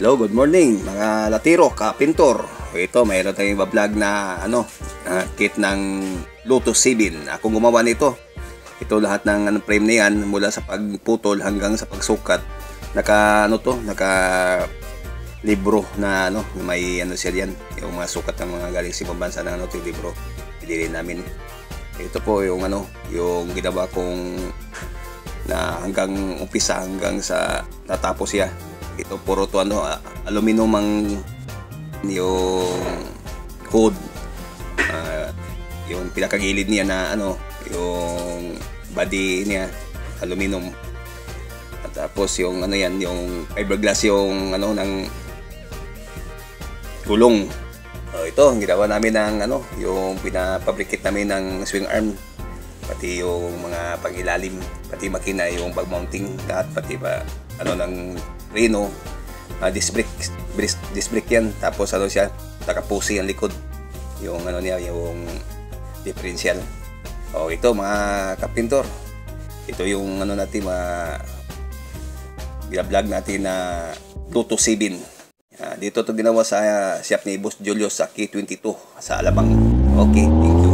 Hello, good morning mga latiro, kapintor. Ito, mayroon tayong vlog na kit ng Lotus 7. Ako gumawa nito. Ito lahat ng frame na yan mula sa pagputol hanggang sa pagsukat. Naka libro na may siya yan. Yung mga sukat ng mga galing sa ibang bansa na yung libro. Pili namin. Ito po yung yung ginawa kong na hanggang umpisa hanggang sa natapos siya. Ito puro to aluminum ang yung hood, yung pinakagilid niya na yung body niya aluminum, at tapos yung yan yung fiberglass yung ng gulong. Ito ginawa namin ng yung pinapabricate namin ng swing arm, pati yung mga pangilalim, pati makina, yung bag mounting lahat, pati pa ng Reno, disc brake yan. Tapos siya, nakapusi ang likod, yung niya, yung differential. Ito mga kapintor, ito yung natin vlog natin na Lotus 7. Dito to ginawa sa shop ni Boss Julio sa K22 sa Alabang. Okay, thank you.